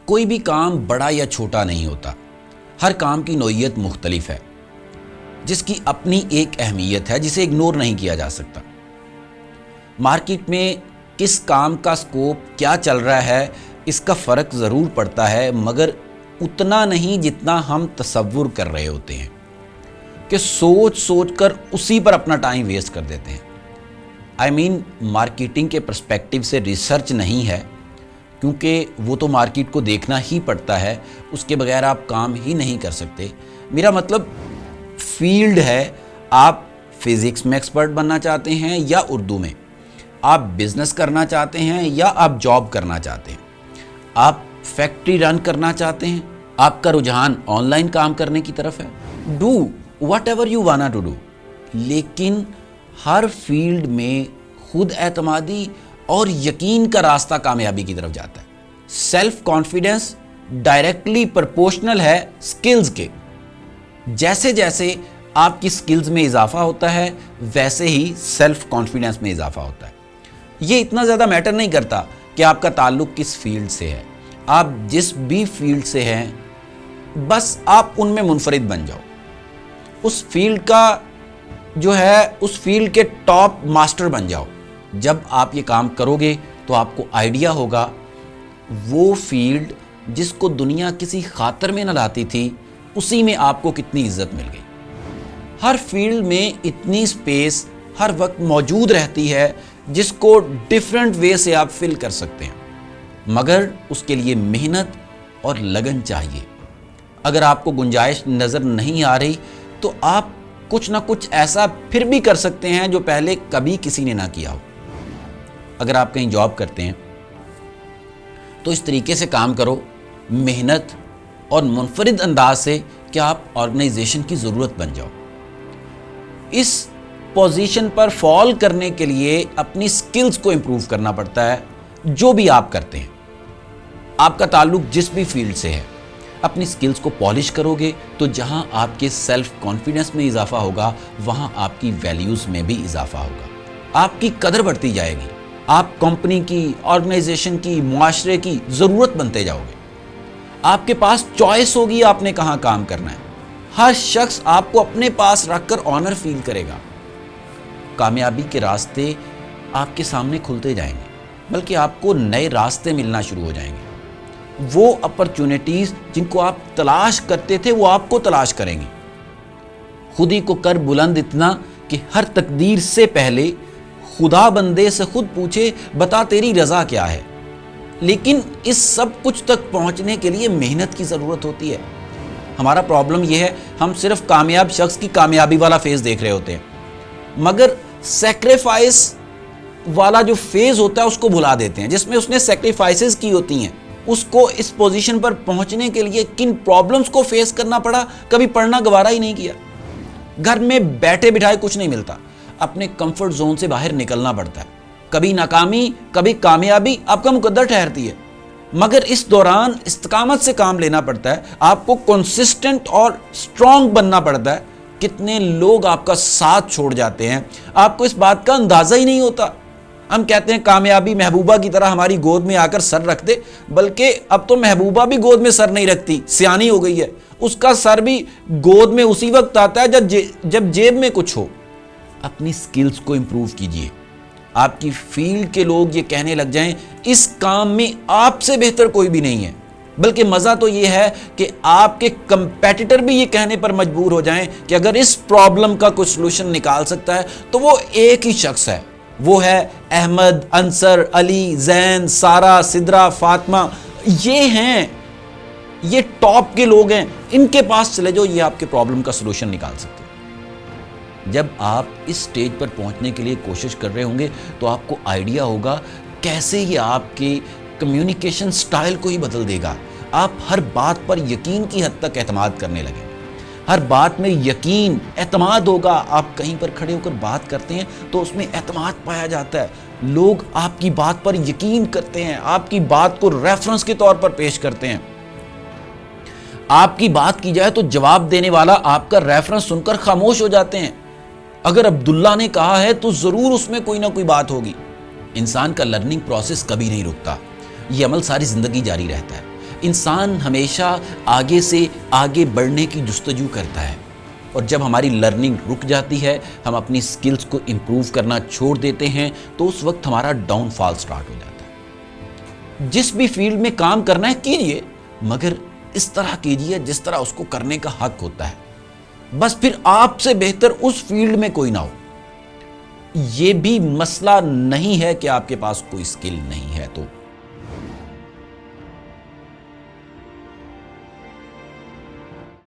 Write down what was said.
کوئی بھی کام بڑا یا چھوٹا نہیں ہوتا، ہر کام کی نوعیت مختلف ہے، جس کی اپنی ایک اہمیت ہے جسے اگنور نہیں کیا جا سکتا۔ مارکیٹ میں کس کام کا سکوپ کیا چل رہا ہے اس کا فرق ضرور پڑتا ہے، مگر اتنا نہیں جتنا ہم تصور کر رہے ہوتے ہیں کہ سوچ کر اسی پر اپنا ٹائم ویسٹ کر دیتے ہیں۔ مارکیٹنگ کے پرسپیکٹیو سے ریسرچ نہیں ہے، کیونکہ وہ تو مارکیٹ کو دیکھنا ہی پڑتا ہے، اس کے بغیر آپ کام ہی نہیں کر سکتے۔ میرا مطلب فیلڈ ہے، آپ فزکس میں ایکسپرٹ بننا چاہتے ہیں یا اردو میں، آپ بزنس کرنا چاہتے ہیں یا آپ جاب کرنا چاہتے ہیں، آپ فیکٹری رن کرنا چاہتے ہیں، آپ کا رجحان آن لائن کام کرنے کی طرف ہے، do whatever you wanna to do. لیکن ہر فیلڈ میں خود اعتمادی اور یقین کا راستہ کامیابی کی طرف جاتا ہے۔ سیلف کانفیڈنس ڈائریکٹلی پرپورشنل ہے سکلز کے۔ جیسے جیسے آپ کی سکلز میں اضافہ ہوتا ہے ویسے ہی سیلف کانفیڈنس میں اضافہ ہوتا ہے۔ یہ اتنا زیادہ میٹر نہیں کرتا کہ آپ کا تعلق کس فیلڈ سے ہے، آپ جس بھی فیلڈ سے ہیں بس آپ ان میں منفرد بن جاؤ، اس فیلڈ کا جو ہے اس فیلڈ کے ٹاپ ماسٹر بن جاؤ۔ جب آپ یہ کام کرو گے تو آپ کو آئیڈیا ہوگا وہ فیلڈ جس کو دنیا کسی خاطر میں نہ لاتی تھی، اسی میں آپ کو کتنی عزت مل گئی۔ ہر فیلڈ میں اتنی سپیس ہر وقت موجود رہتی ہے جس کو ڈیفرنٹ وے سے آپ فل کر سکتے ہیں، مگر اس کے لیے محنت اور لگن چاہیے۔ اگر آپ کو گنجائش نظر نہیں آ رہی تو آپ کچھ نہ کچھ ایسا پھر بھی کر سکتے ہیں جو پہلے کبھی کسی نے نہ کیا ہو۔ اگر آپ کہیں جاب کرتے ہیں تو اس طریقے سے کام کرو، محنت اور منفرد انداز سے کہ آپ آرگنائزیشن کی ضرورت بن جاؤ۔ اس پوزیشن پر فال کرنے کے لیے اپنی سکلز کو امپروو کرنا پڑتا ہے، جو بھی آپ کرتے ہیں۔ آپ کا تعلق جس بھی فیلڈ سے ہے، اپنی سکلز کو پالش کرو گے تو جہاں آپ کے سیلف کانفیڈنس میں اضافہ ہوگا وہاں آپ کی ویلیوز میں بھی اضافہ ہوگا، آپ کی قدر بڑھتی جائے گی، آپ کمپنی کی، آرگنائزیشن کی، معاشرے کی ضرورت بنتے جاؤ گے۔ آپ کے پاس چوائس ہوگی آپ نے کہاں کام کرنا ہے، ہر شخص آپ کو اپنے پاس رکھ کر آنر فیل کرے گا۔ کامیابی کے راستے آپ کے سامنے کھلتے جائیں گے، بلکہ آپ کو نئے راستے ملنا شروع ہو جائیں گے۔ وہ اپرچونٹیز جن کو آپ تلاش کرتے تھے وہ آپ کو تلاش کریں گے۔ خود ہی کو کر بلند اتنا کہ ہر تقدیر سے پہلے خدا بندے سے خود پوچھے بتا تیری رضا کیا ہے۔ لیکن اس سب کچھ تک پہنچنے کے لیے محنت کی ضرورت ہوتی ہے۔ ہمارا پرابلم یہ ہے، ہم صرف کامیاب شخص کی کامیابی والا فیز دیکھ رہے ہوتے ہیں، مگر سیکریفائس والا جو فیز ہوتا ہے اس کو بھلا دیتے ہیں، جس میں اس نے سیکریفائسز کی ہوتی ہیں۔ اس کو اس پوزیشن پر پہنچنے کے لیے کن پرابلمز کو فیس کرنا پڑا، کبھی پڑھنا گوارا ہی نہیں کیا۔ گھر میں بیٹھے بٹھائے کچھ نہیں ملتا، اپنے کمفرٹ زون سے باہر نکلنا پڑتا ہے۔ کبھی ناکامی کبھی کامیابی آپ کا مقدر ٹھہرتی ہے، مگر اس دوران استقامت سے کام لینا پڑتا ہے، آپ کو کنسسٹنٹ اور سٹرونگ بننا پڑتا ہے۔ کتنے لوگ آپ کا ساتھ چھوڑ جاتے ہیں، آپ کو اس بات کا اندازہ ہی نہیں ہوتا۔ ہم کہتے ہیں کامیابی محبوبہ کی طرح ہماری گود میں آ کر سر رکھ دے، بلکہ اب تو محبوبہ بھی گود میں سر نہیں رکھتی، سیانی ہو گئی ہے، اس کا سر بھی گود میں اسی وقت آتا ہے جب جیب میں کچھ ہو۔ اپنی سکلز کو امپروو کیجئے۔ آپ کی فیلڈ کے لوگ یہ کہنے لگ جائیں اس کام میں آپ سے بہتر کوئی بھی نہیں ہے، بلکہ مزہ تو یہ ہے کہ آپ کے کمپیٹیٹر بھی یہ کہنے پر مجبور ہو جائیں کہ اگر اس پرابلم کا کوئی سلوشن نکال سکتا ہے تو وہ ایک ہی شخص ہے، وہ ہے احمد، انصر، علی، زین، سارہ، سدرہ، فاطمہ۔ یہ ٹاپ کے لوگ ہیں، ان کے پاس چلے جاؤ، یہ آپ کے پرابلم کا سلوشن نکال سکتے ہیں۔ جب آپ اس سٹیج پر پہنچنے کے لیے کوشش کر رہے ہوں گے تو آپ کو آئیڈیا ہوگا کیسے یہ آپ کے کمیونیکیشن سٹائل کو ہی بدل دے گا۔ آپ ہر بات پر یقین کی حد تک اعتماد کرنے لگیں، ہر بات میں یقین، اعتماد ہوگا۔ آپ کہیں پر کھڑے ہو کر بات کرتے ہیں تو اس میں اعتماد پایا جاتا ہے، لوگ آپ کی بات پر یقین کرتے ہیں، آپ کی بات کو ریفرنس کے طور پر پیش کرتے ہیں۔ آپ کی بات کی جائے تو جواب دینے والا آپ کا ریفرنس سن کر خاموش ہو جاتے ہیں۔ اگر عبداللہ نے کہا ہے تو ضرور اس میں کوئی نہ کوئی بات ہوگی۔ انسان کا لرننگ پروسیس کبھی نہیں رکتا، یہ عمل ساری زندگی جاری رہتا ہے۔ انسان ہمیشہ آگے سے آگے بڑھنے کی جستجو کرتا ہے، اور جب ہماری لرننگ رک جاتی ہے، ہم اپنی سکلز کو امپروو کرنا چھوڑ دیتے ہیں، تو اس وقت ہمارا ڈاؤن فال سٹارٹ ہو جاتا ہے۔ جس بھی فیلڈ میں کام کرنا ہے کیجئے، مگر اس طرح کیجئے جس طرح اس کو کرنے کا حق ہوتا ہے۔ بس پھر آپ سے بہتر اس فیلڈ میں کوئی نہ ہو۔ یہ بھی مسئلہ نہیں ہے کہ آپ کے پاس کوئی سکل نہیں ہے تو